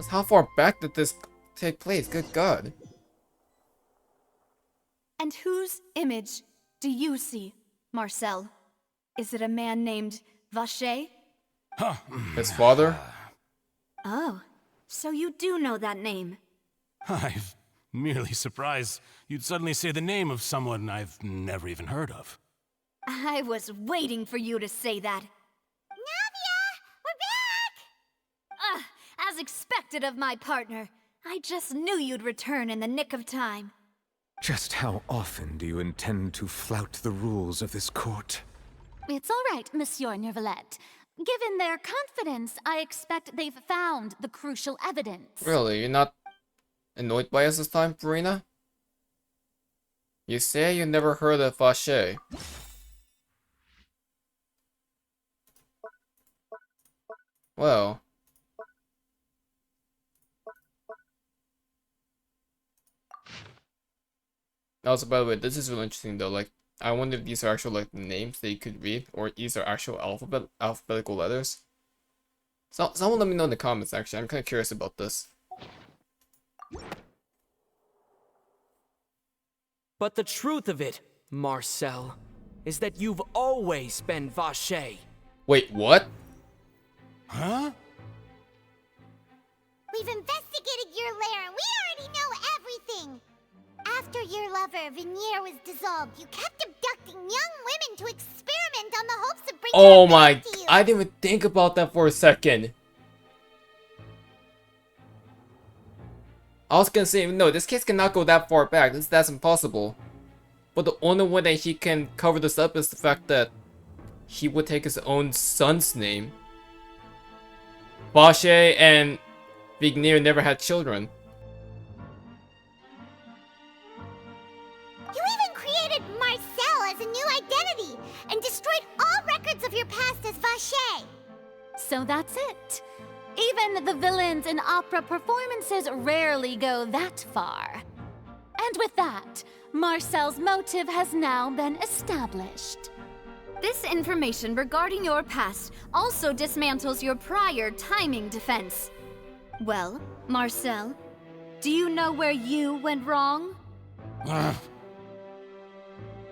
How far back did this take place? Good God. And whose image do you see, Marcel? Is it a man named Vacher? His father? Oh, so you do know that name. I'm merely surprised you'd suddenly say the name of someone I've never even heard of. I was waiting for you to say that. Navia! We're back! As expected of my partner. I just knew you'd return in the nick of time. Just how often do you intend to flout the rules of this court? It's all right, Monsieur Nervalette. Given their confidence, I expect they've found the crucial evidence. Really? You're not annoyed by us this time, Farina? You say you never heard of Vacher. Well. Also, by the way, this is really interesting though. Like, I wonder if these are actual like names that you could read, or these are actual alphabetical letters. So, someone let me know in the comments. Actually, I'm kind of curious about this. But the truth of it, Marcel, is that you've always been Vacher. Wait, what? Huh? We've investigated your lair and we already know everything. After your lover, Vigneire, was dissolved, you kept abducting young women to experiment on the hopes of bringing Oh them my, back to you. I didn't even think about that for a second. I was gonna say, no, this case cannot go that far back. That's impossible. But the only way that he can cover this up is the fact that he would take his own son's name. Vacher and Vigneire never had children. You even created Marcel as a new identity and destroyed all records of your past as Vacher. So that's it. Even the villains in opera performances rarely go that far. And with that, Marcel's motive has now been established. This information regarding your past also dismantles your prior timing defense. Well, Marcel, do you know where you went wrong?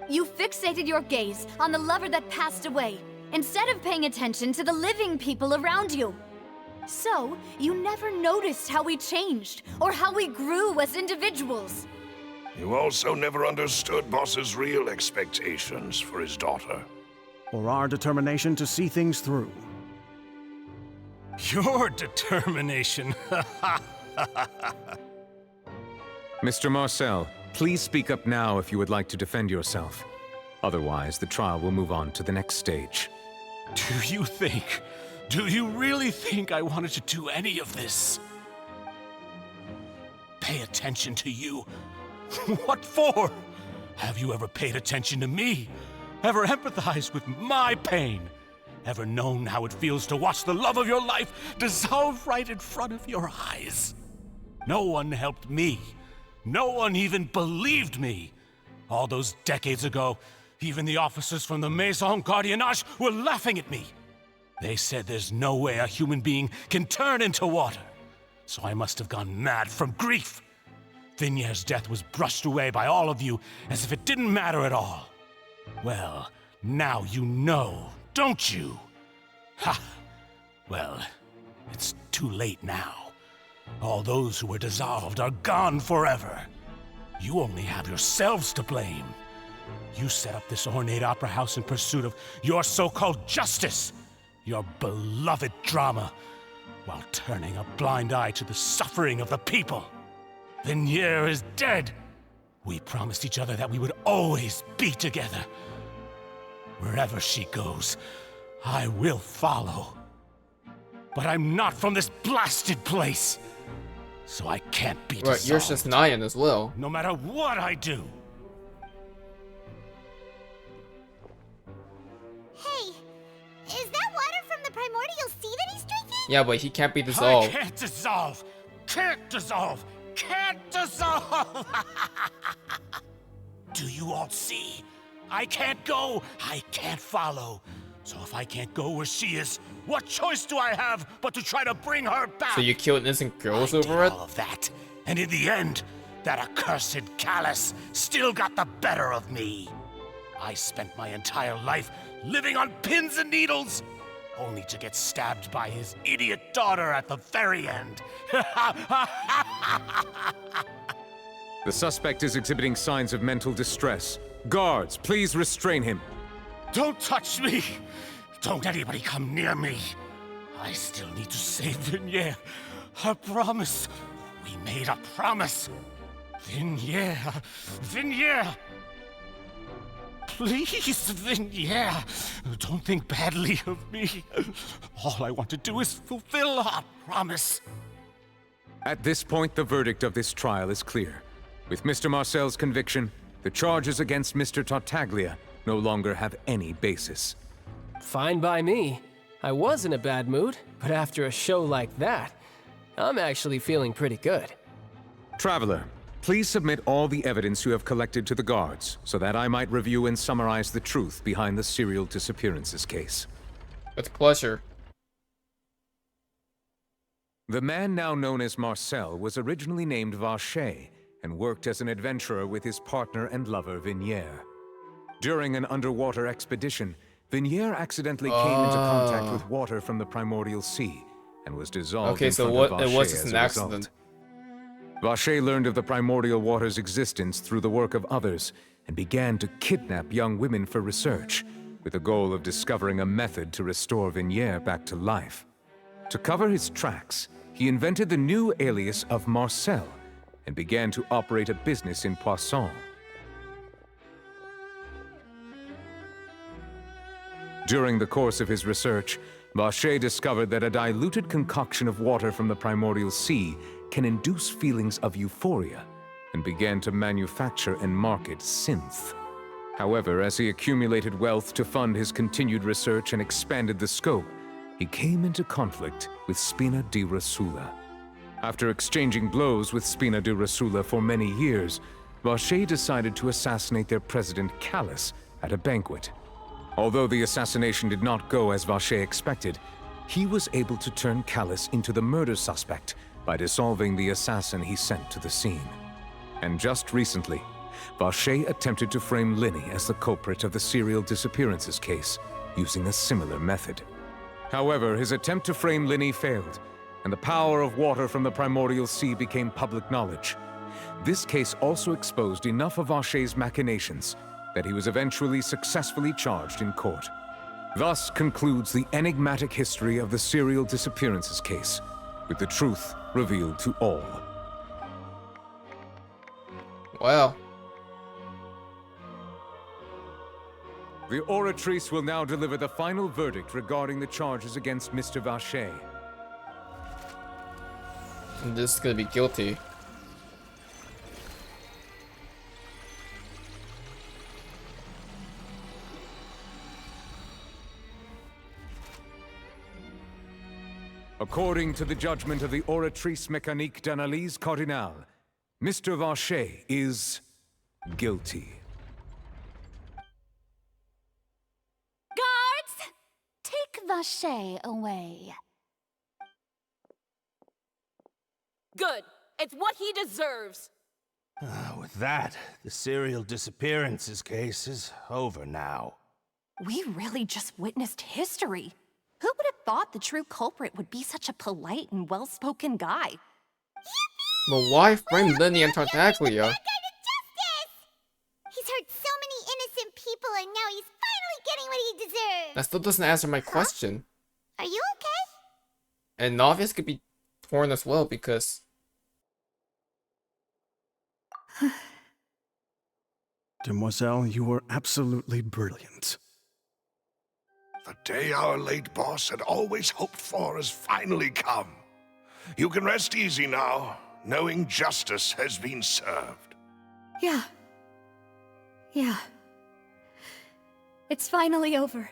You fixated your gaze on the lover that passed away, instead of paying attention to the living people around you. So, you never noticed how we changed, or how we grew as individuals. You also never understood Boss's real expectations for his daughter. Or our determination to see things through. Your determination. Mr. Marcel, please speak up now if you would like to defend yourself. Otherwise, the trial will move on to the next stage. Do you really think I wanted to do any of this? Pay attention to you? What for? Have you ever paid attention to me? Ever empathized with my pain? Ever known how it feels to watch the love of your life dissolve right in front of your eyes? No one helped me. No one even believed me. All those decades ago, even the officers from the Maison Gardiennage were laughing at me. They said there's no way a human being can turn into water. So I must have gone mad from grief. Vigneire's death was brushed away by all of you as if it didn't matter at all. Well, now you know, don't you? Ha! Well, it's too late now. All those who were dissolved are gone forever. You only have yourselves to blame. You set up this ornate opera house in pursuit of your so-called justice, your beloved drama, while turning a blind eye to the suffering of the people. Vigneire is dead. We promised each other that we would always be together. Wherever she goes, I will follow. But I'm not from this blasted place, so I can't be dissolved. Right, you're Snezhnayan as well. No matter what I do. Hey, is that water from the Primordial Sea that he's drinking? Yeah, but he can't be dissolved. I can't dissolve! Can't dissolve! Can't dissolve! Do you all see? I can't go. I can't follow. So if I can't go where she is, what choice do I have but to try to bring her back? So you killed innocent girls I over did it? all of that, and in the end, that accursed Callas still got the better of me. I spent my entire life living on pins and needles, only to get stabbed by his idiot daughter at the very end. The suspect is exhibiting signs of mental distress. Guards, please restrain him. Don't touch me! Don't anybody come near me! I still need to save Vigneire. Her promise. We made a promise. Vigneire. Vigneire! Please, Vigneire, don't think badly of me. All I want to do is fulfill our promise. At this point, the verdict of this trial is clear. With Mr. Marcel's conviction, the charges against Mr. Tartaglia no longer have any basis. Fine by me. I was in a bad mood, but after a show like that, I'm actually feeling pretty good. Traveler, please submit all the evidence you have collected to the guards, so that I might review and summarize the truth behind the Serial Disappearances case. With pleasure. The man now known as Marcel was originally named Vacher and worked as an adventurer with his partner and lover Vigneire. During an underwater expedition, Vigneire accidentally came into contact with water from the Primordial Sea and was dissolved in front of Vacher it was just as an a accident. result. Vacher learned of the primordial water's existence through the work of others and began to kidnap young women for research, with the goal of discovering a method to restore Vigneire back to life. To cover his tracks, he invented the new alias of Marcel and began to operate a business in Poisson. During the course of his research, Vacher discovered that a diluted concoction of water from the Primordial Sea can induce feelings of euphoria, and began to manufacture and market synth. However, as he accumulated wealth to fund his continued research and expanded the scope, he came into conflict with Spina di Rosula. After exchanging blows with Spina di Rosula for many years, Vacher decided to assassinate their president Callas at a banquet. Although the assassination did not go as Vacher expected, he was able to turn Callas into the murder suspect by dissolving the assassin he sent to the scene. And just recently, Vacher attempted to frame Linny as the culprit of the Serial Disappearances case, using a similar method. However, his attempt to frame Linny failed, and the power of water from the Primordial Sea became public knowledge. This case also exposed enough of Vacher's machinations that he was eventually successfully charged in court. Thus concludes the enigmatic history of the Serial Disappearances case, with the truth revealed to all. Wow. The Oratrice will now deliver the final verdict regarding the charges against Mr. Vacher. And this is gonna be guilty. According to the judgment of the Oratrice Mécanique d'Analyse Cardinale, Mr. Vacher is guilty. Guards! Take Vacher away. Good. It's what he deserves. With that, the Serial Disappearances case is over now. We really just witnessed history. Who would have thought the true culprit would be such a polite and well-spoken guy? But why frame Linny and Tartaglia? He's hurt so many innocent people and now he's finally getting what he deserves. That still doesn't answer my question. Are you okay? And Novice could be torn as well because... Demoiselle, you were absolutely brilliant. The day our late boss had always hoped for has finally come. You can rest easy now, knowing justice has been served. Yeah. It's finally over.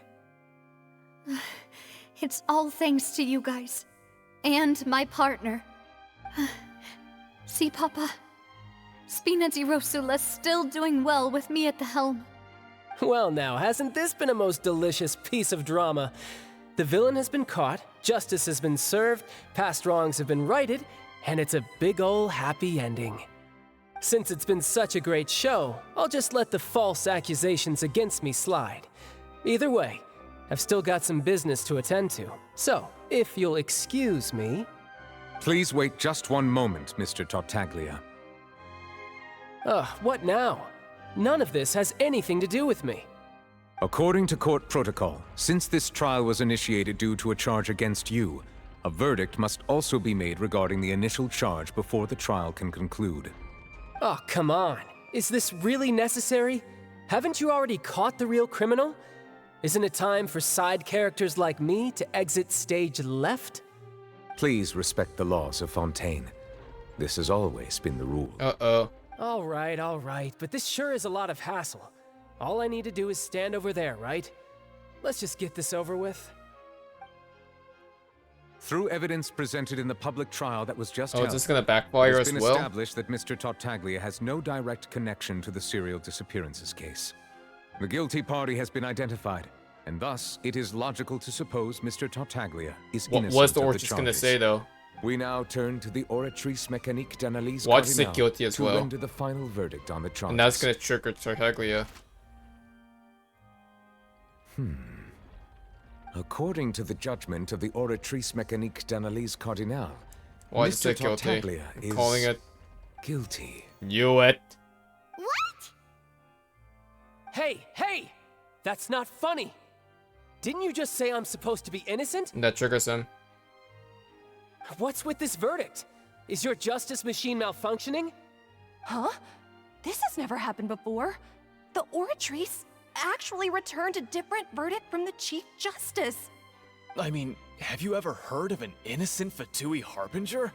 It's all thanks to you guys. And my partner. See, Papa? Spina di Rosula's still doing well with me at the helm. Well now, hasn't this been a most delicious piece of drama? The villain has been caught, justice has been served, past wrongs have been righted, and it's a big ol' happy ending. Since it's been such a great show, I'll just let the false accusations against me slide. Either way, I've still got some business to attend to, so if you'll excuse me... Please wait just one moment, Mr. Tartaglia. What now? None of this has anything to do with me. According to court protocol, since this trial was initiated due to a charge against you, a verdict must also be made regarding the initial charge before the trial can conclude. Oh, come on. Is this really necessary? Haven't you already caught the real criminal? Isn't it time for side characters like me to exit stage left? Please respect the laws of Fontaine. This has always been the rule. Uh-oh. All right, but this sure is a lot of hassle. All I need to do is stand over there, right? Let's just get this over with. Through evidence presented in the public trial that was just held, it's just gonna backfire as it's been well? established that Mr. Tartaglia has no direct connection to the Serial Disappearances case. The guilty party has been identified, and thus it is logical to suppose Mr. Tartaglia is innocent What's the of Oratrice gonna charges. say, though? We now turn to the Oratrice Mécanique d'Analyse Watch say Cardinale guilty as to well. render the final verdict on the charges. And that's gonna trigger Tartaglia. According to the judgment of the Oratrice Mécanique d'Analyse Cardinale, Why is Mr. it guilty? Tartaglia I'm is calling it guilty. Knew it. What? Hey! That's not funny! Didn't you just say I'm supposed to be innocent? And that triggers him. What's with this verdict? Is your justice machine malfunctioning? Huh? This has never happened before. The Oratrice actually returned a different verdict from the Chief Justice. I mean, have you ever heard of an innocent Fatui Harbinger?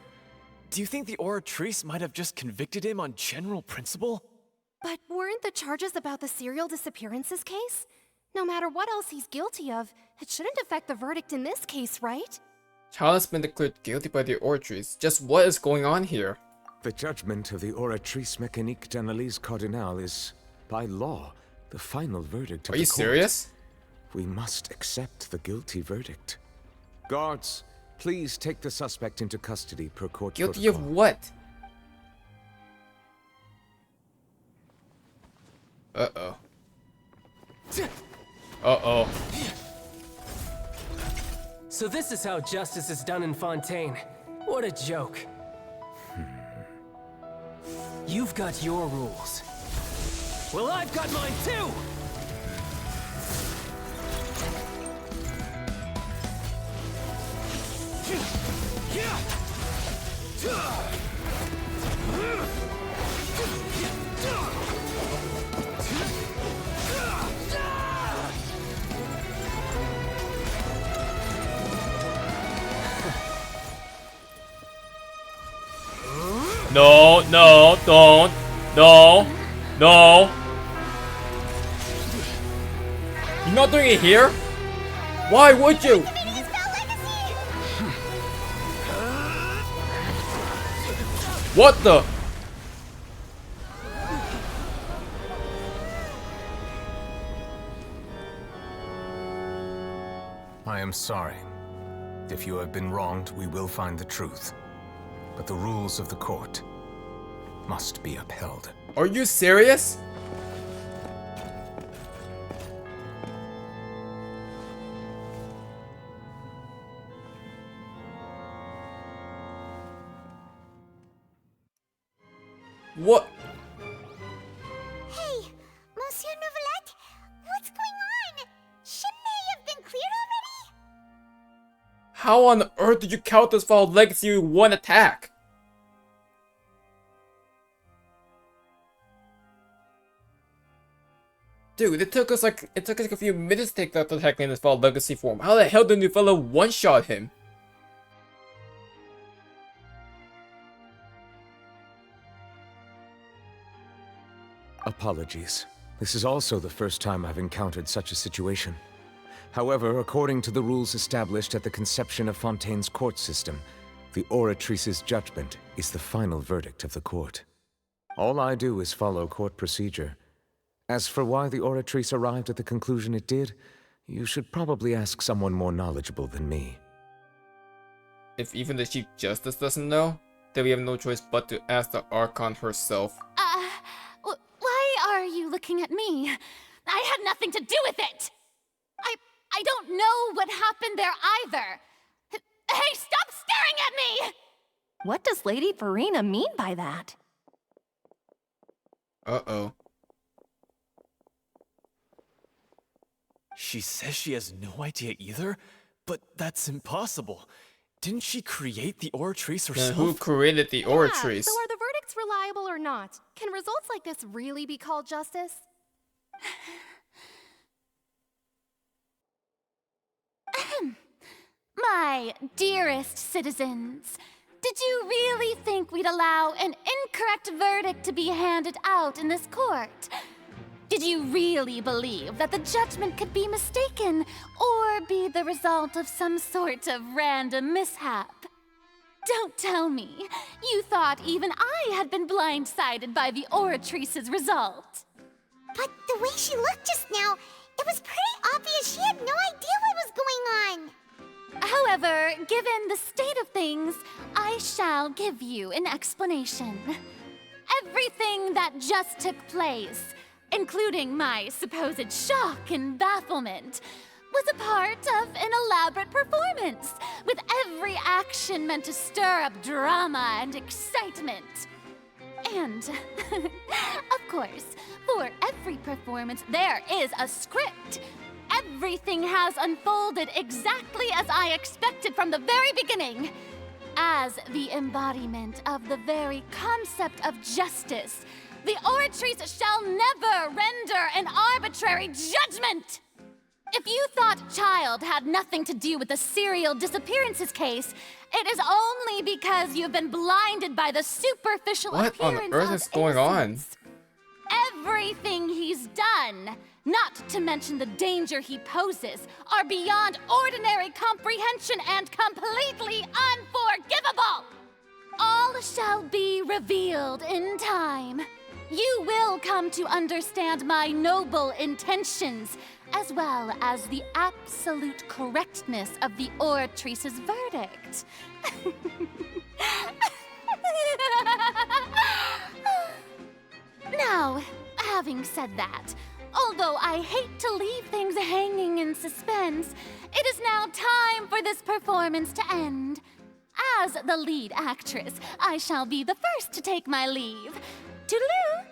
Do you think the Oratrice might have just convicted him on general principle? But weren't the charges about the Serial Disappearances case? No matter what else he's guilty of, it shouldn't affect the verdict in this case, right? Callas has been declared guilty by the Oratrice. Just what is going on here? The judgment of the Oratrice Mécanique d'Analyse Cardinale is, by law, the final verdict of Are the you court. serious? We must accept the guilty verdict. Guards, please take the suspect into custody per court Guilty protocol. of what? Uh-oh. Uh-oh. So this is how justice is done in Fontaine. What a joke. You've got your rules. Well, I've got mine too! No, don't. No. You're not doing it here? Why would you? What the? I am sorry. If you have been wronged, we will find the truth. But the rules of the court must be upheld. Are you serious? What? Hey, Monsieur Novelette, what's going on? Shouldn't they have been cleared already? How on earth did you count this for legacy with one attack? Dude, it took us like a few minutes to take that attack in this fall legacy form. How the hell did new fellow one-shot him? Apologies. This is also the first time I've encountered such a situation. However, according to the rules established at the conception of Fontaine's court system, the Oratrice's judgment is the final verdict of the court. All I do is follow court procedure. As for why the Oratrice arrived at the conclusion it did, you should probably ask someone more knowledgeable than me. If even the Chief Justice doesn't know, then we have no choice but to ask the Archon herself. Why are you looking at me? I had nothing to do with it! I don't know what happened there either! Hey, stop staring at me! What does Lady Farina mean by that? Uh-oh. She says she has no idea either, but that's impossible. Didn't she create the Oratrice herself? Then who created the Oratrice? Yeah, so are the verdicts reliable or not? Can results like this really be called justice? My dearest citizens, did you really think we'd allow an incorrect verdict to be handed out in this court? Did you really believe that the judgment could be mistaken or be the result of some sort of random mishap? Don't tell me you thought even I had been blindsided by the Oratrice's result. But the way she looked just now, it was pretty obvious she had no idea what was going on. However, given the state of things, I shall give you an explanation. Everything that just took place, including my supposed shock and bafflement, was a part of an elaborate performance, with every action meant to stir up drama and excitement. And, of course, for every performance, there is a script. Everything has unfolded exactly as I expected from the very beginning. As the embodiment of the very concept of justice, the Oratrice shall never render an arbitrary judgment! If you thought Child had nothing to do with the Serial Disappearances case, it is only because you've been blinded by the superficial What appearance on earth of is going on? innocence. Everything he's done, not to mention the danger he poses, are beyond ordinary comprehension and completely unforgivable! All shall be revealed in time. You will come to understand my noble intentions, as well as the absolute correctness of the Oratrice's verdict. Now, having said that, although I hate to leave things hanging in suspense, it is now time for this performance to end. As the lead actress, I shall be the first to take my leave. Toodaloo!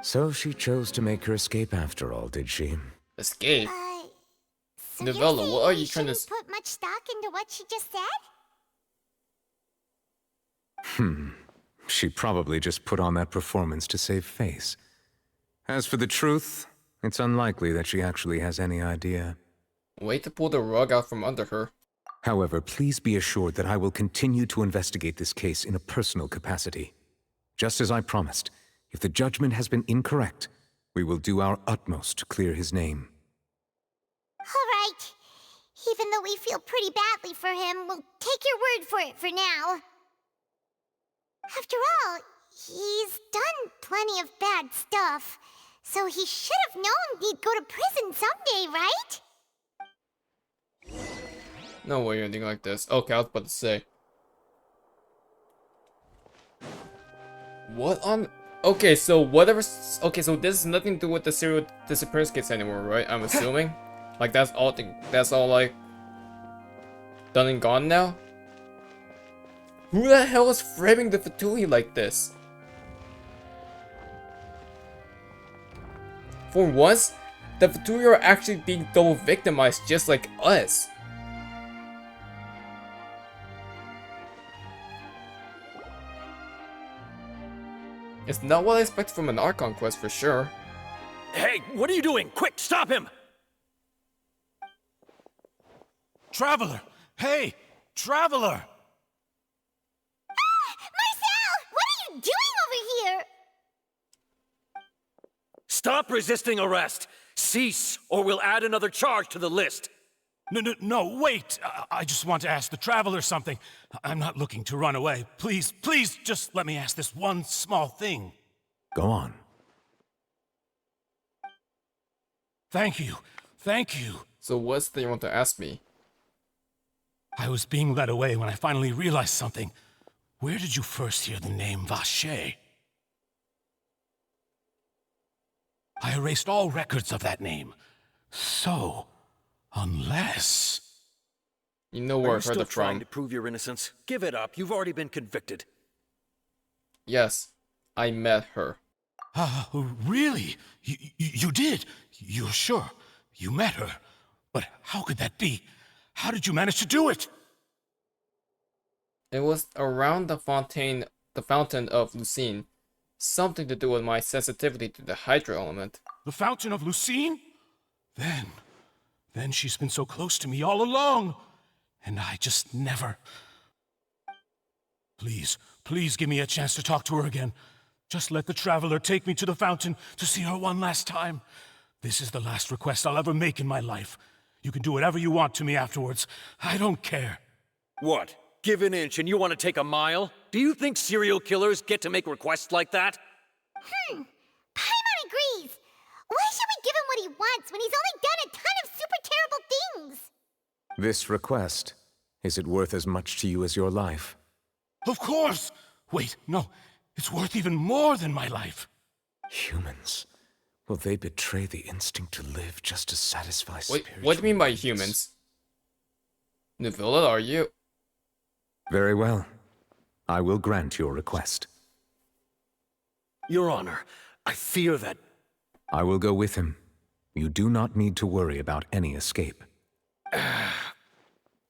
So she chose to make her escape after all, did she? Escape? So Novella, you're what are saying you trying to... shouldn't put much stock into what she just said? She probably just put on that performance to save face. As for the truth, it's unlikely that she actually has any idea. Wait to pull the rug out from under her. However, please be assured that I will continue to investigate this case in a personal capacity. Just as I promised, if the judgment has been incorrect, we will do our utmost to clear his name. All right. Even though we feel pretty badly for him, we'll take your word for it for now. After all, he's done plenty of bad stuff, so he should have known he'd go to prison someday, right? No way anything like this. Okay, I was about to say. What on... Okay, so whatever... Okay, so this has nothing to do with the Serial Disappearance Case anymore, right? I'm assuming? Like, that's all, like... done and gone now? Who the hell is framing the Fatui like this? For once, the Fatui are actually being double victimized just like us. It's not what I expect from an Archon Quest for sure. Hey, what are you doing? Quick, stop him! Traveler! Hey, Traveler! Marcel! What are you doing over here? Stop resisting arrest! Cease, or we'll add another charge to the list! No, wait! I just want to ask the Traveler something. I'm not looking to run away. Please, just let me ask this one small thing. Go on. Thank you. Thank you. So what's the thing you want to ask me? I was being led away when I finally realized something. Where did you first hear the name Vacher? I erased all records of that name. So, unless... You know where I Are you heard still it trying from. to prove your innocence? Give it up. You've already been convicted. Yes, I met her. Really? You did? You're sure? You met her? But how could that be? How did you manage to do it? It was around the fountain of Lucine. Something to do with my sensitivity to the hydro element. The Fountain of Lucine? Then she's been so close to me all along. And I just never... Please give me a chance to talk to her again. Just let the Traveler take me to the fountain to see her one last time. This is the last request I'll ever make in my life. You can do whatever you want to me afterwards. I don't care. What? Give an inch and you want to take a mile? Do you think serial killers get to make requests like that? Paimon agrees. Why should we give him what he wants when he's only done a ton of super terrible things? This request, is it worth as much to you as your life? Of course! Wait, no. It's worth even more than my life. Humans. Will they betray the instinct to live just to satisfy Wait, spiritual what do you mean by needs? humans? Navilla, are you? Very well. I will grant your request. Your Honor, I fear that... I will go with him. You do not need to worry about any escape.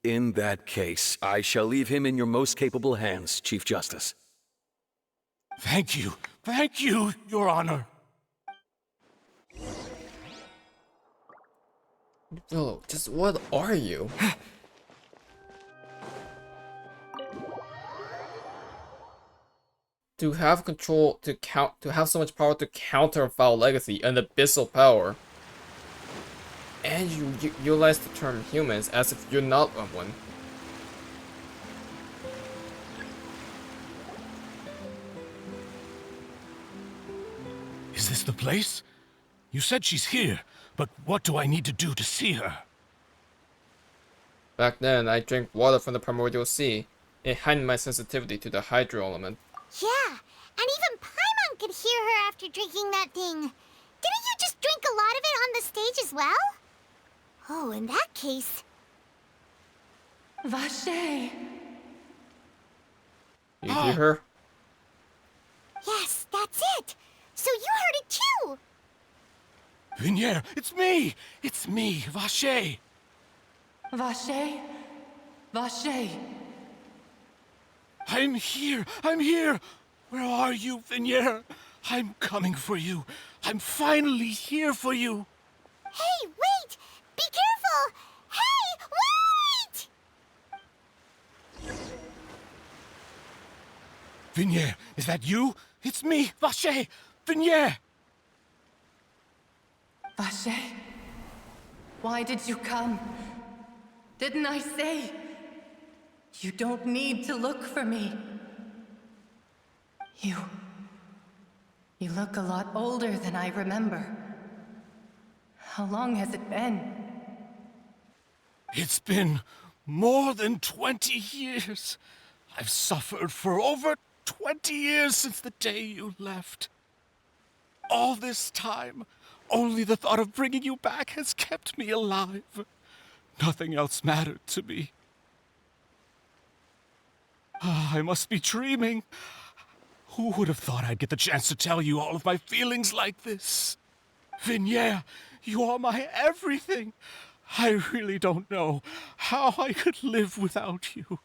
In that case, I shall leave him in your most capable hands, Chief Justice. Thank you, Your Honor. No, just what are you? To have control, to have so much power to counter Foul Legacy, an abyssal power. And you utilize the term humans as if you're not one. Is this the place? You said she's here, but what do I need to do to see her? Back then, I drank water from the Primordial Sea. It heightened my sensitivity to the hydro element. Yeah, and even Paimon could hear her after drinking that thing. Didn't you just drink a lot of it on the stage as well? Oh, in that case... Vacher! You hear her? Yes, that's it! So you heard it too! Vigneire, it's me! It's me, Vacher! Vacher? Vacher! I'm here! Where are you, Vigneire? I'm coming for you. I'm finally here for you. Hey, wait! Be careful! Hey, wait! Vigneire, is that you? It's me, Vacher! Vigneire! Vacher? Why did you come? Didn't I say? You don't need to look for me. You look a lot older than I remember. How long has it been? It's been more than 20 years. I've suffered for over 20 years since the day you left. All this time, only the thought of bringing you back has kept me alive. Nothing else mattered to me. I must be dreaming. Who would have thought I'd get the chance to tell you all of my feelings like this? Vigneire, you are my everything. I really don't know how I could live without you.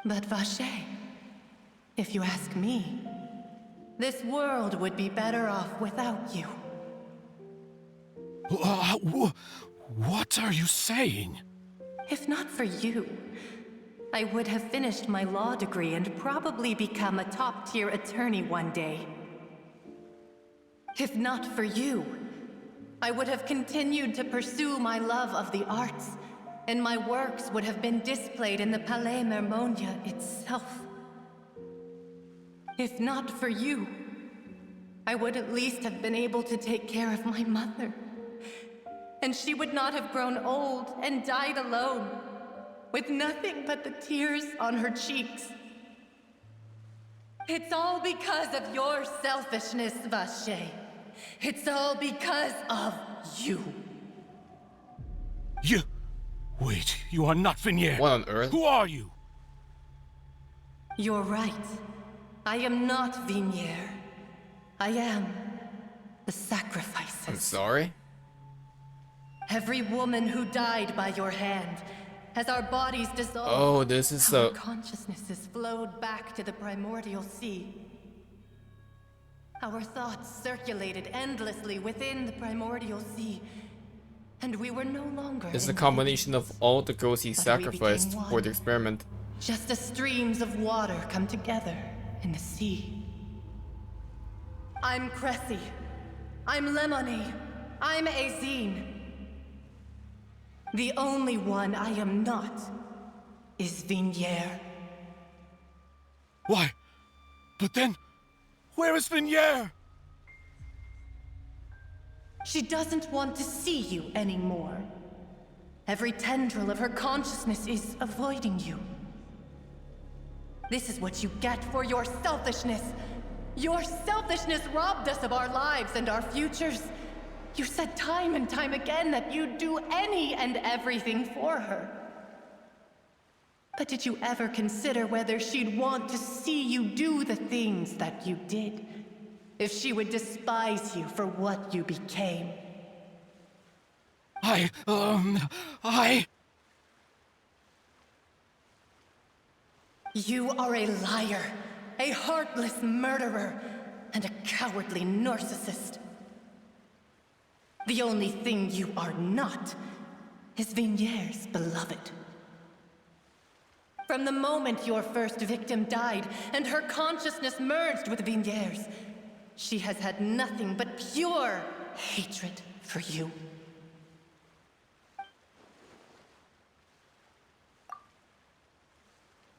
But Vacher, if you ask me, this world would be better off without you. What are you saying? If not for you, I would have finished my law degree and probably become a top-tier attorney one day. If not for you, I would have continued to pursue my love of the arts, and my works would have been displayed in the Palais Mermonia itself. If not for you, I would at least have been able to take care of my mother. And she would not have grown old and died alone, with nothing but the tears on her cheeks. It's all because of your selfishness, Vacher. It's all because of you. You... Wait, you are not Vigneire. What on earth? Who are you? You're right. I am not Vigneire. I am the sacrifices. I'm sorry? Every woman who died by your hand, as our bodies dissolved, oh, this is our consciousnesses flowed back to the Primordial Sea. Our thoughts circulated endlessly within the Primordial Sea, and we were no longer. It's a combination of all the girls he sacrificed for the experiment. Just as streams of water come together in the sea. I'm Cressy. I'm Lemony. I'm Azine. The only one I am not is Vigneire. Why? But then, where is Vigneire? She doesn't want to see you anymore. Every tendril of her consciousness is avoiding you. This is what you get for your selfishness. Your selfishness robbed us of our lives and our futures. You said time and time again that you'd do any and everything for her. But did you ever consider whether she'd want to see you do the things that you did? If she would despise you for what you became? You are a liar, a heartless murderer, and a cowardly narcissist. The only thing you are not is Vigneire's beloved. From the moment your first victim died and her consciousness merged with Vigneire's, she has had nothing but pure hatred for you.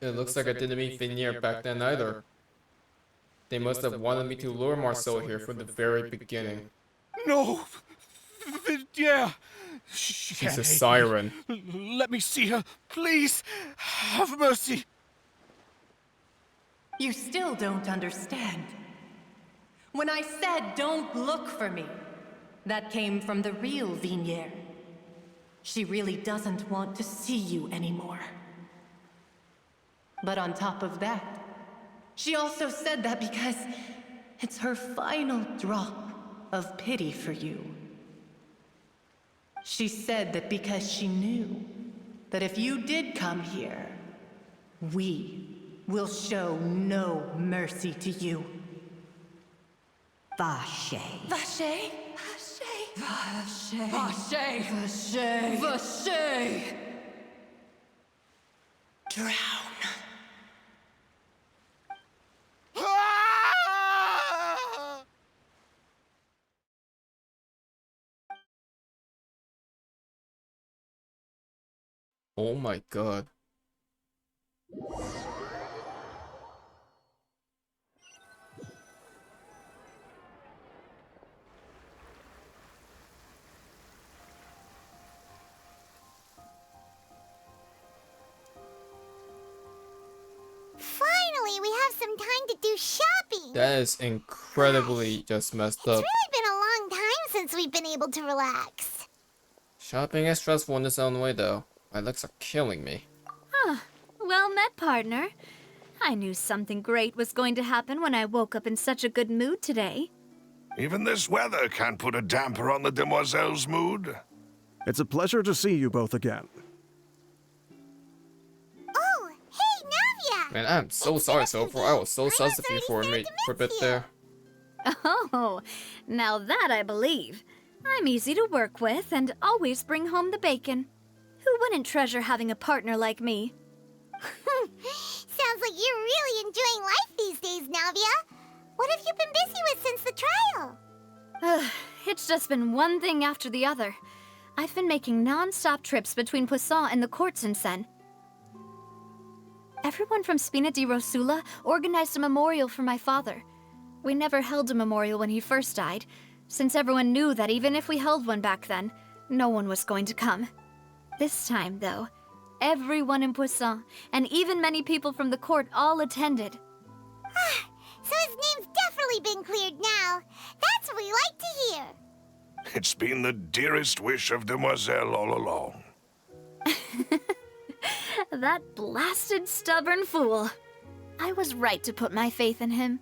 It looks like I didn't meet Vigneire back then either. They must have wanted me to lure Marcel here from the very beginning. No! Yeah! She's a siren. Let me see her, please! Have mercy! You still don't understand. When I said don't look for me, that came from the real Vigneire. She really doesn't want to see you anymore. But on top of that, she also said that because it's her final drop of pity for you. She said that because she knew that if you did come here, we will show no mercy to you. Vacher. Vacher? Vacher. Vacher. Vacher. Vacher. Drown. Oh my god. Finally, we have some time to do shopping. That is incredibly just messed up. It's really been a long time since we've been able to relax. Shopping is stressful in its own way though. My legs are killing me. Well met, partner. I knew something great was going to happen when I woke up in such a good mood today. Even this weather can't put a damper on the demoiselle's mood. It's a pleasure to see you both again. Oh, hey, Navia! Man, I'm so sorry, Sophie. I was so sus of you for a bit there. Oh, now that I believe. I'm easy to work with and always bring home the bacon. Who wouldn't treasure having a partner like me? Sounds like you're really enjoying life these days, Navia. What have you been busy with since the trial? It's just been one thing after the other. I've been making non-stop trips between Poisson and the courts in Sen. Everyone from Spina di Rosula organized a memorial for my father. We never held a memorial when he first died, since everyone knew that even if we held one back then, no one was going to come. This time, though, everyone in Poisson, and even many people from the court, all attended. So his name's definitely been cleared now. That's what we like to hear. It's been the dearest wish of Demoiselle all along. That blasted stubborn fool. I was right to put my faith in him.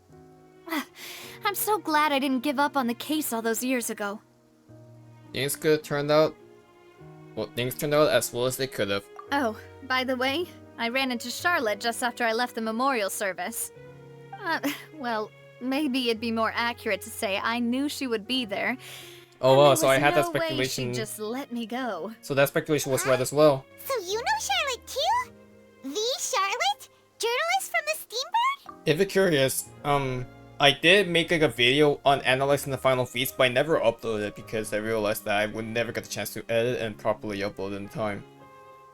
I'm so glad I didn't give up on the case all those years ago. Things could have turned out... Well, things turned out as well as they could have. Oh, by the way, I ran into Charlotte just after I left the memorial service. Well, maybe it'd be more accurate to say I knew she would be there. Oh wow, And so I had that there was no way speculation. she'd just let me go. So that speculation was right as well. So you know Charlotte too? The Charlotte? Journalist from the Steambird? If you're curious, I did make like a video on analyzing the final feast, but I never uploaded it because I realized that I would never get the chance to edit and properly upload in time.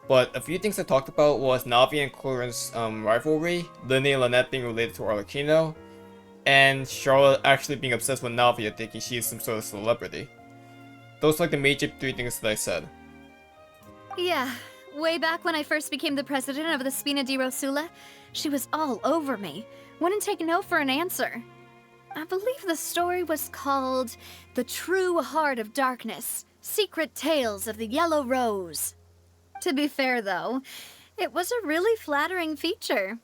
But a few things I talked about was Navi and Corin's rivalry, Linny and Lynette being related to Arlecchino, and Charlotte actually being obsessed with Navi and thinking she's some sort of celebrity. Those are like the major 3 things that I said. Yeah, way back when I first became the president of the Spina di Rosula, she was all over me. Wouldn't take no for an answer. I believe the story was called The True Heart of Darkness, Secret Tales of the Yellow Rose. To be fair though, it was a really flattering feature.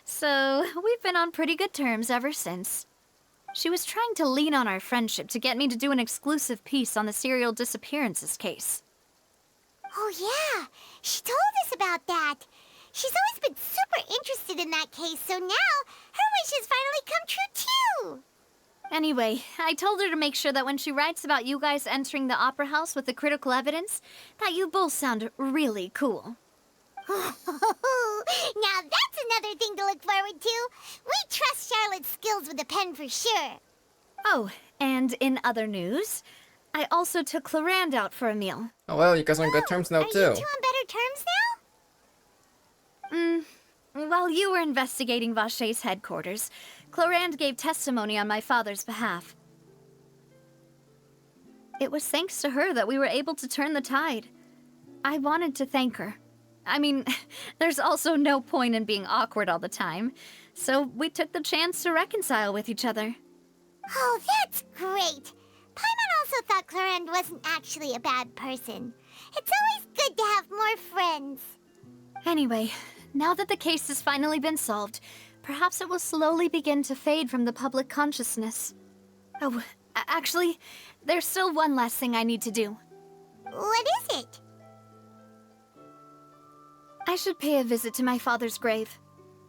So, we've been on pretty good terms ever since. She was trying to lean on our friendship to get me to do an exclusive piece on the Serial Disappearances Case. Oh yeah, she told us about that. She's always been super interested in that case, so now her wish has finally come true too. Anyway, I told her to make sure that when she writes about you guys entering the opera house with the critical evidence, that you both sound really cool. Now that's another thing to look forward to. We trust Charlotte's skills with a pen for sure. Oh, and in other news, I also took Clarande out for a meal. Oh well, you guys are on good terms now Are too. you two on better terms now? While you were investigating Vacher's headquarters, Clarande gave testimony on my father's behalf. It was thanks to her that we were able to turn the tide. I wanted to thank her. I mean, there's also no point in being awkward all the time, so we took the chance to reconcile with each other. Oh, that's great. Paimon also thought Clarande wasn't actually a bad person. It's always good to have more friends. Anyway, now that the case has finally been solved, perhaps it will slowly begin to fade from the public consciousness. Oh, actually, there's still one last thing I need to do. What is it? I should pay a visit to my father's grave,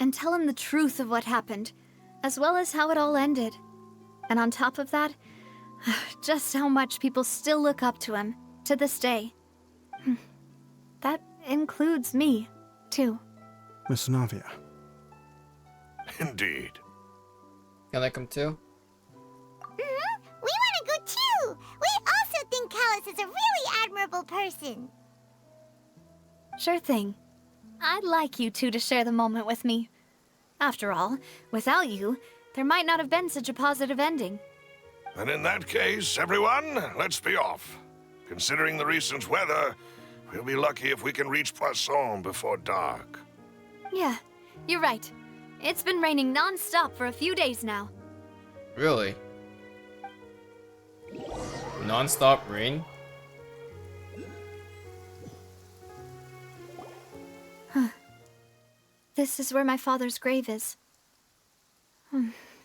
and tell him the truth of what happened, as well as how it all ended. And on top of that, just how much people still look up to him, to this day. That includes me, too. Miss Navia. Indeed. Can I come too? Mm-hmm. We want to go too. We also think Callas is a really admirable person. Sure thing. I'd like you two to share the moment with me. After all, without you, there might not have been such a positive ending. And in that case, everyone, let's be off. Considering the recent weather, we'll be lucky if we can reach Poisson before dark. Yeah, you're right. It's been raining non-stop for a few days now. Really? Non-stop rain? Huh. This is where my father's grave is.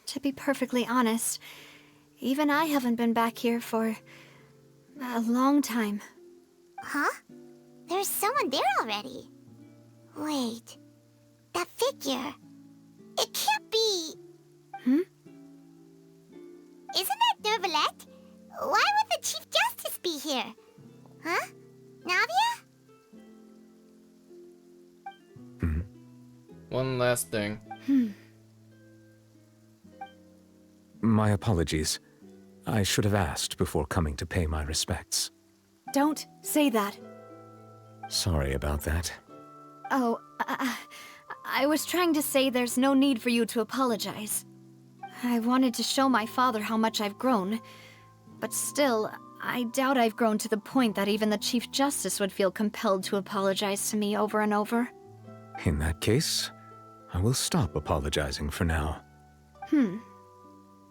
To be perfectly honest, even I haven't been back here for a long time. Huh? There's someone there already. Wait. That figure. It can't be... Hmm? Isn't that Nervalette? Why would the Chief Justice be here? Huh? Navia? One last thing. My apologies. I should have asked before coming to pay my respects. Don't say that. Sorry about that. Oh, I was trying to say there's no need for you to apologize. I wanted to show my father how much I've grown, but still, I doubt I've grown to the point that even the Chief Justice would feel compelled to apologize to me over and over. In that case, I will stop apologizing for now.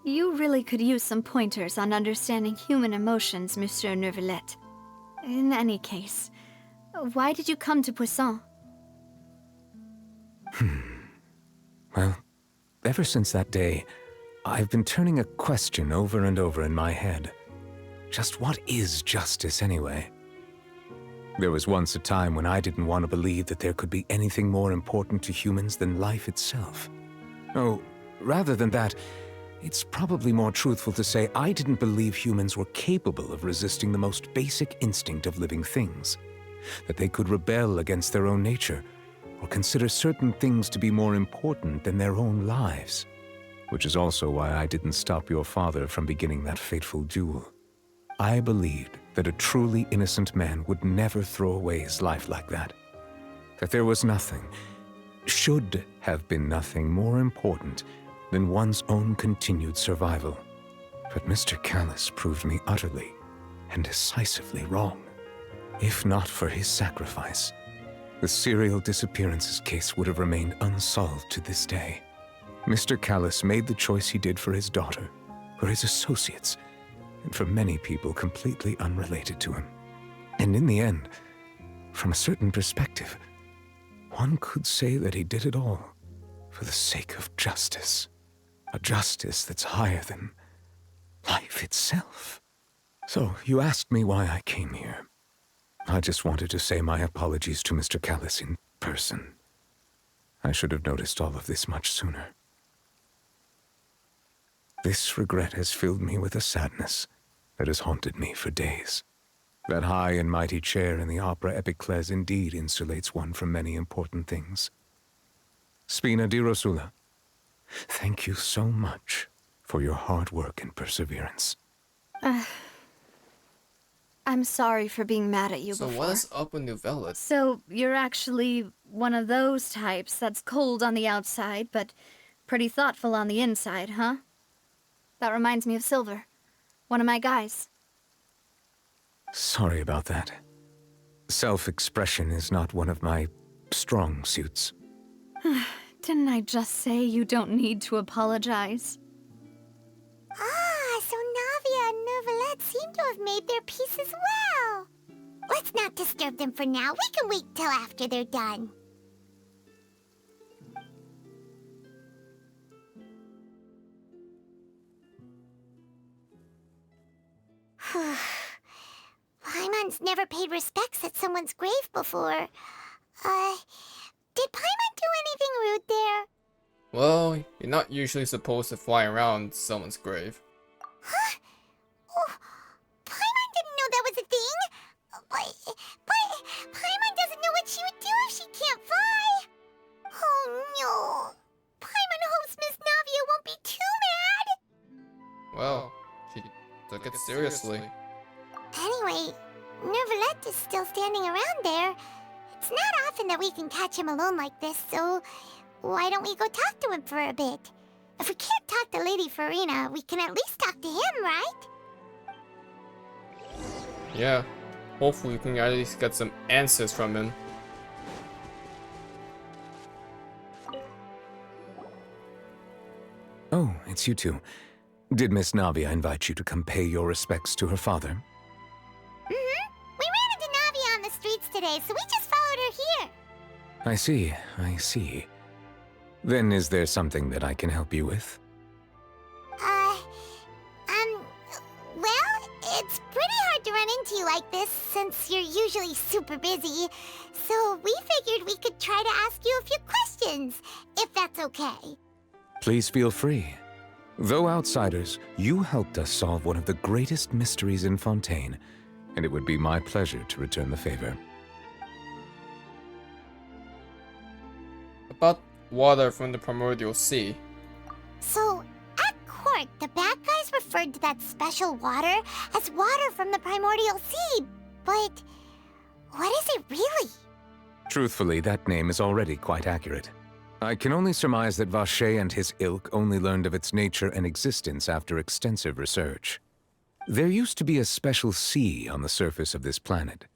You really could use some pointers on understanding human emotions, Monsieur Neuvillette. In any case, why did you come to Poisson? Well, ever since that day, I've been turning a question over and over in my head. Just what is justice anyway? There was once a time when I didn't want to believe that there could be anything more important to humans than life itself. Oh, rather than that, it's probably more truthful to say I didn't believe humans were capable of resisting the most basic instinct of living things. That they could rebel against their own nature, or consider certain things to be more important than their own lives. Which is also why I didn't stop your father from beginning that fateful duel. I believed that a truly innocent man would never throw away his life like that. That there was nothing, should have been nothing more important than one's own continued survival. But Mr. Callas proved me utterly and decisively wrong. If not for his sacrifice, the Serial Disappearances case would have remained unsolved to this day. Mr. Callas made the choice he did for his daughter, for his associates, and for many people completely unrelated to him. And in the end, from a certain perspective, one could say that he did it all for the sake of justice. A justice that's higher than life itself. So, you asked me why I came here. I just wanted to say my apologies to Mr. Callas in person. I should have noticed all of this much sooner. This regret has filled me with a sadness that has haunted me for days. That high and mighty chair in the Opera Epiclese indeed insulates one from many important things. Spina di Rosula, thank you so much for your hard work and perseverance. I'm sorry for being mad at you before. So what is up with Neuvillette? So you're actually one of those types that's cold on the outside, but pretty thoughtful on the inside, huh? That reminds me of Silver, one of my guys. Sorry about that. Self-expression is not one of my strong suits. Didn't I just say you don't need to apologize? Ah, so Navia and Neuvillette seem to have made their peace as well. Let's not disturb them for now. We can wait till after they're done. Paimon's never paid respects at someone's grave before. Did Paimon do anything rude there? Well, you're not usually supposed to fly around someone's grave. Huh? Oh, Paimon didn't know that was a thing. But Paimon doesn't know what she would do if she can't fly. Oh no. Paimon hopes Miss Navia won't be too mad. Well, she took it seriously. Anyway, Neuvillette is still standing around there. It's not often that we can catch him alone like this, so why don't we go talk to him for a bit? If we can't talk to Lady Farina, we can at least talk to him, right? Yeah, hopefully we can at least get some answers from him. Oh, it's you two. Did Miss Navia invite you to come pay your respects to her father? Mm-hmm. We ran into Navia on the streets today, so we just followed her here. I see. Then is there something that I can help you with? Well, it's pretty hard to run into you like this since you're usually super busy. So we figured we could try to ask you a few questions, if that's okay. Please feel free. Though outsiders, you helped us solve one of the greatest mysteries in Fontaine, and it would be my pleasure to return the favor. About water from the Primordial Sea. So, at court, the bad guys referred to that special water as water from the Primordial Sea, but what is it really? Truthfully, that name is already quite accurate. I can only surmise that Vacher and his ilk only learned of its nature and existence after extensive research. There used to be a special sea on the surface of this planet.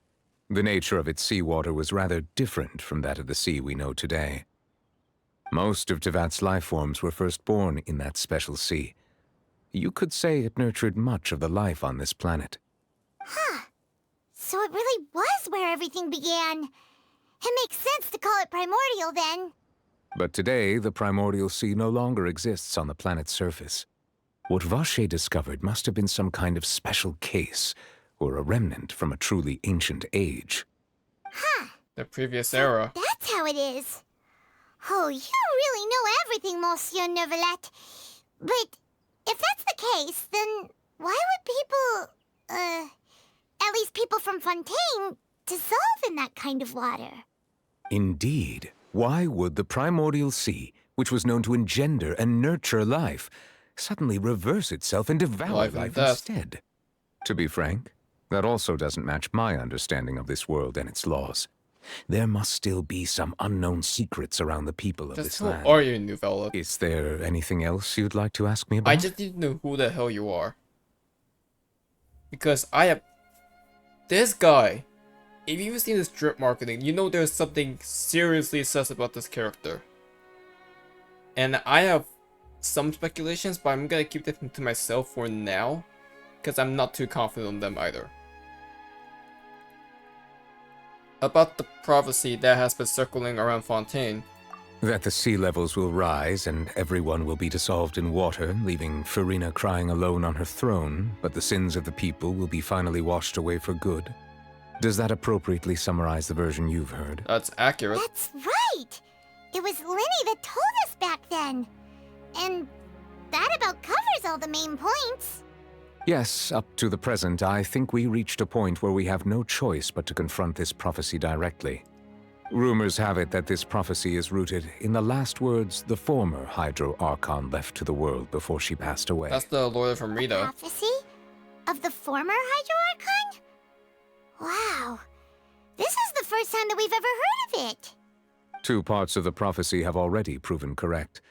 The nature of its seawater was rather different from that of the sea we know today. Most of Teyvat's life forms were first born in that special sea. You could say it nurtured much of the life on this planet. Huh. So it really was where everything began. It makes sense to call it Primordial then. But today, the Primordial Sea no longer exists on the planet's surface. What Vacher discovered must have been some kind of special case, or a remnant from a truly ancient age. Huh. The previous era. That's how it is. Oh, you really know everything, Monsieur Neuvillette. But if that's the case, then why would people, at least people from Fontaine, dissolve in that kind of water? Indeed. Why would the Primordial Sea, which was known to engender and nurture life, suddenly reverse itself and devour life instead? To be frank, that also doesn't match my understanding of this world and its laws. There must still be some unknown secrets around the people of this land. Who are you, Nouvelle? Is there anything else you'd like to ask me about? I just need to know who the hell you are. Because I have... This guy... If you've seen the strip marketing, you know there's something seriously sus about this character. And I have some speculations, but I'm gonna keep them to myself for now. Because I'm not too confident on them either. About the prophecy that has been circling around Fontaine. That the sea levels will rise and everyone will be dissolved in water, leaving Furina crying alone on her throne, but the sins of the people will be finally washed away for good. Does that appropriately summarize the version you've heard? That's accurate. That's right! It was Linny that told us back then. And that about covers all the main points. Yes, up to the present, I think we reached a point where we have no choice but to confront this prophecy directly. Rumors have it that this prophecy is rooted in the last words the former Hydro Archon left to the world before she passed away. That's the Lord from Rita. Prophecy? Of the former Hydro Archon? Wow. This is the first time that we've ever heard of it. 2 parts of the prophecy have already proven correct.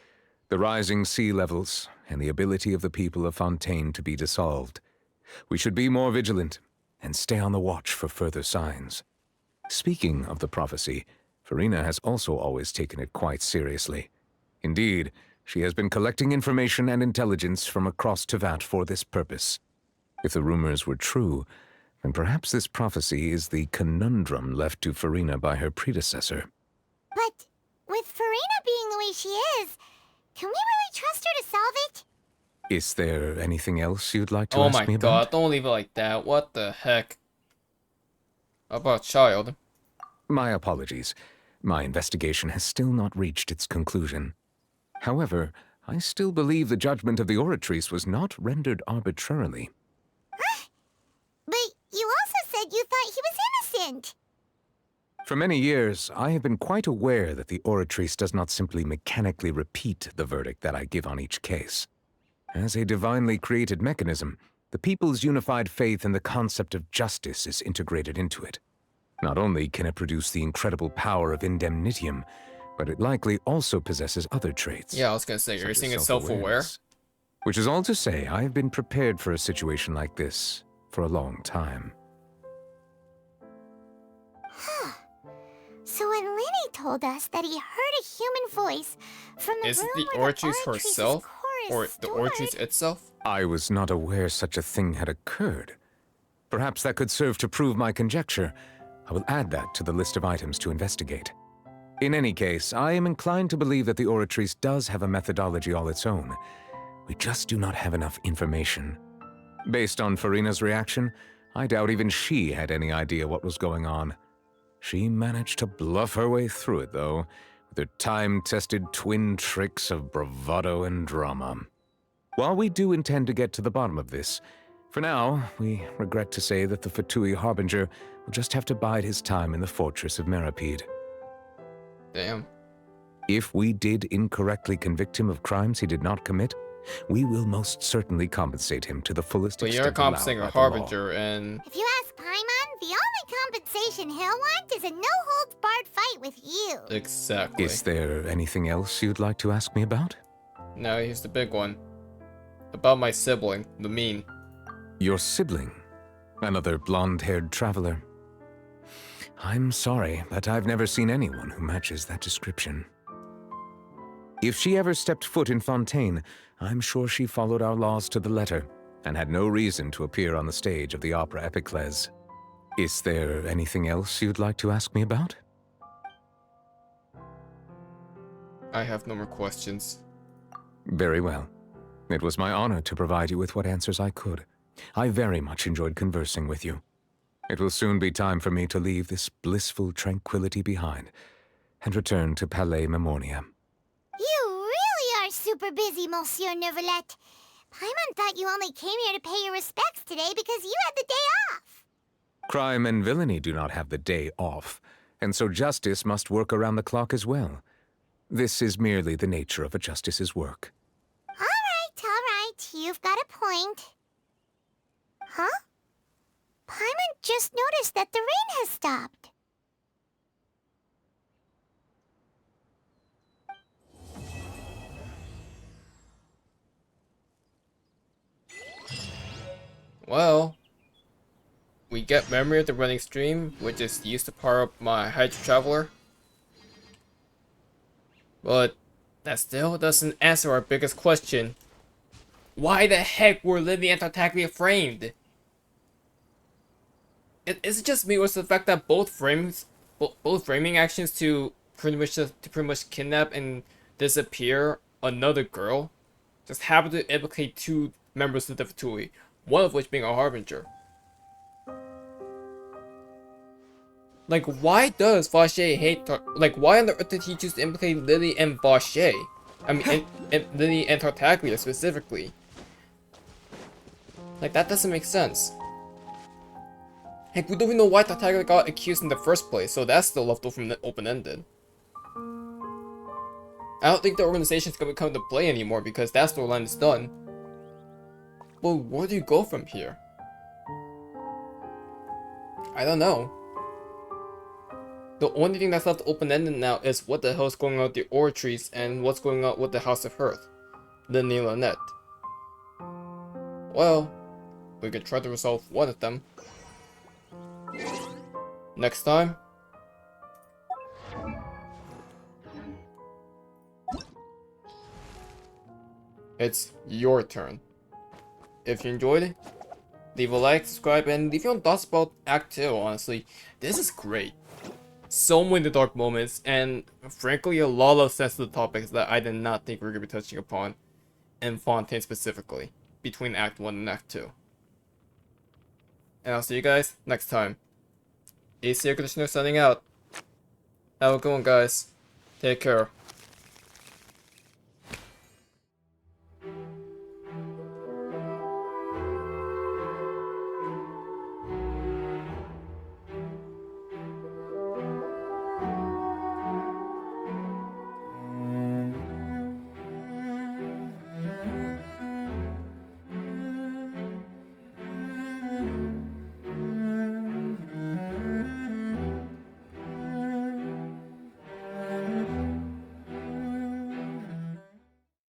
The rising sea levels, and the ability of the people of Fontaine to be dissolved. We should be more vigilant, and stay on the watch for further signs. Speaking of the prophecy, Furina has also always taken it quite seriously. Indeed, she has been collecting information and intelligence from across Teyvat for this purpose. If the rumors were true, then perhaps this prophecy is the conundrum left to Furina by her predecessor. But with Furina being the way she is, can we really trust her to solve it? Is there anything else you'd like to ask me about? Oh my god, don't leave it like that. What the heck? About child? My apologies. My investigation has still not reached its conclusion. However, I still believe the judgment of the Oratrice was not rendered arbitrarily. Huh? But you also said you thought he was innocent. For many years, I have been quite aware that the Oratrice does not simply mechanically repeat the verdict that I give on each case. As a divinely created mechanism, the people's unified faith in the concept of justice is integrated into it. Not only can it produce the incredible power of indemnitium, but it likely also possesses other traits. Yeah, I was gonna say, you're saying it's self-aware? Which is all to say, I have been prepared for a situation like this for a long time. Huh. So when Linny told us that he heard a human voice from the room the where Oratrice herself? Or the Oratrice itself? I was not aware such a thing had occurred. Perhaps that could serve to prove my conjecture. I will add that to the list of items to investigate. In any case, I am inclined to believe that the Oratrice does have a methodology all its own. We just do not have enough information. Based on Furina's reaction, I doubt even she had any idea what was going on. She managed to bluff her way through it, though, with her time-tested twin tricks of bravado and drama. While we do intend to get to the bottom of this, for now, we regret to say that the Fatui Harbinger will just have to bide his time in the fortress of Meripede. Damn. If we did incorrectly convict him of crimes he did not commit, we will most certainly compensate him to the fullest extent allowed by the law. But you're compensating a Harbinger, and... If you ask Paimon, the only compensation he'll want is a no-holds-barred fight with you. Exactly. Is there anything else you'd like to ask me about? Now here's the big one. About my sibling, the mean. Your sibling? Another blonde-haired traveler? I'm sorry, but I've never seen anyone who matches that description. If she ever stepped foot in Fontaine, I'm sure she followed our laws to the letter, and had no reason to appear on the stage of the opera Epiclese. Is there anything else you'd like to ask me about? I have no more questions. Very well. It was my honor to provide you with what answers I could. I very much enjoyed conversing with you. It will soon be time for me to leave this blissful tranquility behind and return to Palais Memornia. You really are super busy, Monsieur Neuvillette. Paimon thought you only came here to pay your respects today because you had the day off. Crime and villainy do not have the day off, and so justice must work around the clock as well. This is merely the nature of a justice's work. All right. You've got a point. Huh? Paimon just noticed that the rain has stopped. Well, we get memory of the running stream, which is used to power up my Hydro Traveler. But that still doesn't answer our biggest question. Why the heck were Livy and Tartaglia framed? Is it just me, or is it the fact that both framing actions to pretty much kidnap and disappear another girl just happen to implicate two members of the Fatui, one of which being a Harbinger? Like, why does Vacher hate why on the earth did he choose to implicate Lily and Vacher? I mean, and Lily and Tartaglia specifically. Like, that doesn't make sense. Heck, we don't even know why Tartaglia got accused in the first place, so that's still left open-ended. I don't think the organization's gonna come to play anymore because that storyline is done. But where do you go from here? I don't know. The only thing that's left open-ended now is what the hell is going on with the Oratrice and what's going on with the House of Hearth, Lynn and Lynette. Well, we could try to resolve one of them. Next time. It's your turn. If you enjoyed it, leave a like, subscribe, and leave your own thoughts about Act 2, honestly. This is great. So many dark moments, and frankly a lot of sensitive topics that I did not think we were going to be touching upon, in Fontaine specifically, between Act 1 and Act 2. And I'll see you guys next time. ACairconditioner signing out. Have a good one, guys. Take care.